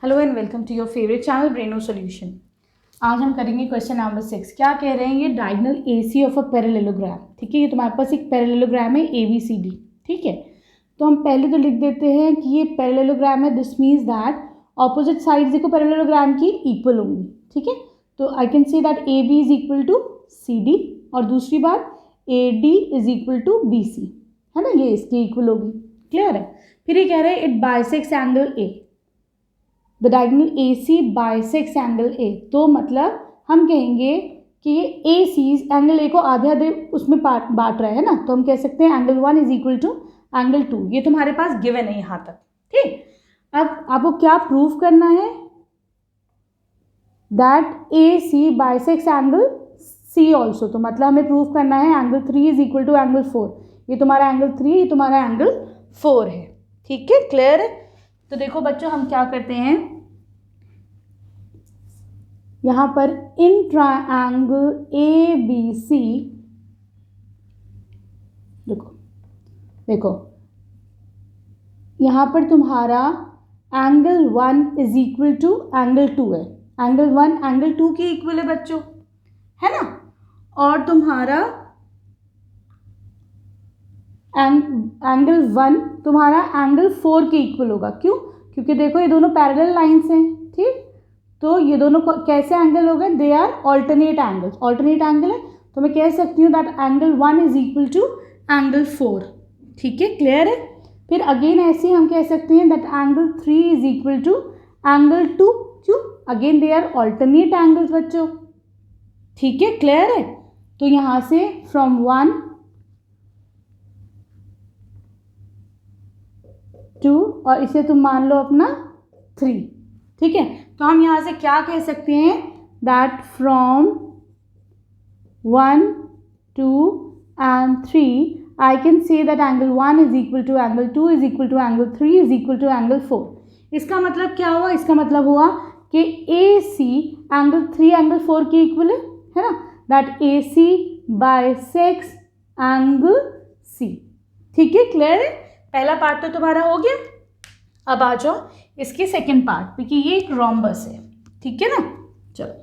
Hello and welcome to your favourite channel Braino solution. आज हम करेंगे क्वेश्चन नंबर 6। क्या कह रहे हैं, ये diagonal AC of a parallelogram. ठीक है, ये तुम्हारे पास एक पैरेललोग्राम है ABCD। ठीक है, तो हम पहले तो लिख देते हैं कि ये पैरेललोग्राम है। This means that opposite side देखो पैरेललोग्राम की इक्वल होंगी। ठीक है, तो I can say that AB is equal to CD और दूसरी बात AD is equal to BC, है ना, ये इसकी इक्वल होगी। क्लियर है। फिर ये कह रहे हैं it bisects angle A, the diagonal AC bisects angle A। तो मतलब हम कहेंगे कि ये AC एंगल A को आधे आधे उसमें बांट रहा है ना, तो हम कह सकते हैं angle 1 is equal to angle 2। ये तुम्हारे पास गिवन है यहाँ तक। ठीक, अब आपको क्या प्रूव करना है, that AC bisects angle C also. तो मतलब हमें प्रूव करना है angle 3 is equal to angle 4। ये तुम्हारा एंगल 3, ये तुम्हारा एंगल 4 है। ठीक है, क्लियर है। तो देखो बच्चों, हम क्या करते हैं यहाँ पर इन ट्रायंगल ABC, देखो यहाँ पर तुम्हारा angle 1 is equal to angle 2 है। एंगल 1 एंगल 2 की इक्वल है बच्चों, है ना। और तुम्हारा एंगल 1 तुम्हारा एंगल 4 के इक्वल होगा। क्यों? क्योंकि देखो ये दोनों पैरेलल लाइंस हैं। ठीक, तो ये दोनों कैसे एंगल हो गए, they are alternate angles. Alternate angle है तो मैं कह सकती हूँ that angle 1 is equal to angle 4। ठीक है, क्लियर है। फिर अगेन ऐसे हम कह सकते हैं that angle 3 is equal to angle 2। क्यों? Again they are alternate angles बच्चों। ठीक है, क्लियर है। तो यहाँ से फ्रॉम 1 2 और इसे तुम मान लो अपना 3। ठीक है, तो हम यहाँ से क्या कह सकते हैं, that from 1 2 and 3 I can say that angle 1 is equal to angle 2 is equal to angle 3 is equal to angle 4। इसका मतलब क्या हुआ, इसका मतलब हुआ कि AC एंगल 3 एंगल 4 के इक्वल है ना, that AC bisects angle C। ठीक है, क्लियर है। पहला पार्ट तो तुम्हारा हो गया। अब आ जाओ इसके सेकंड पार्ट पे कि ये एक रोम्बस है। ठीक है ना, चलो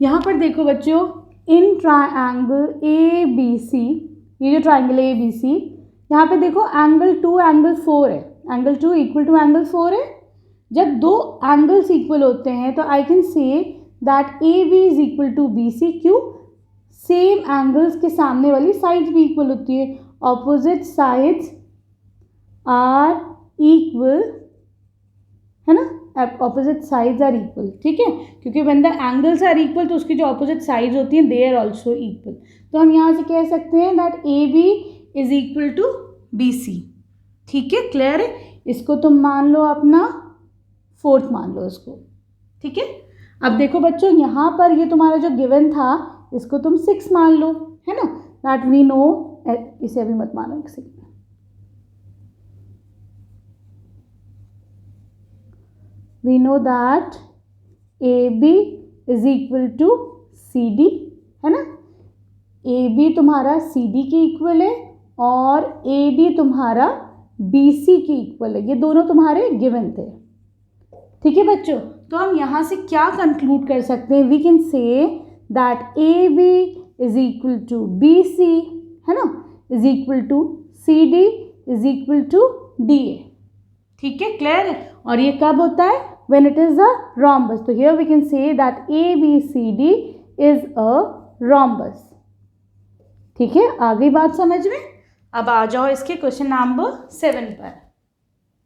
यहाँ पर देखो बच्चों, इन ट्रायंगल ABC, ये जो ट्रायंगल ABC, यहाँ पे देखो एंगल 2 एंगल 4 है। एंगल 2 इक्वल टू एंगल 4 है। जब दो एंगल्स इक्वल होते हैं तो I can say that AB is equal to BC। क्यों? सेम एंगल्स के सामने वाली साइड्स भी इक्वल होती है। ऑपोजिट साइड्स आर इक्वल, है ना, ऑपोजिट साइड्स आर इक्वल। ठीक है, क्योंकि when the angles are equal तो उसकी जो ऑपोजिट साइड्स होती हैं दे आर ऑल्सो इक्वल। तो हम यहाँ से कह सकते हैं that AB is equal to BC। ठीक है, क्लियर है। इसको तुम मान लो अपना 4th मान लो इसको। ठीक है, अब देखो बच्चों, यहाँ पर ये तुम्हारा जो गिवन था इसको तुम 6 मान लो, है ना, दैट वी नो। इसे अभी मत मानो, एक second. We know that AB is equal to CD, है ना। AB तुम्हारा CD की इक्वल है और AD तुम्हारा BC की इक्वल है। ये दोनों तुम्हारे गिवन थे। ठीक है बच्चों, तो हम यहाँ से क्या कंक्लूड कर सकते हैं, we can say that AB is equal to BC, है ना, is equal to CD is equal to DA। ठीक है, क्लियर है। और ये कब होता है, when it is a rhombus। तो here we can say that ABCD is a rhombus। ठीक है, आ गई बात समझ में। अब आ जाओ इसके क्वेश्चन नंबर 7 पर।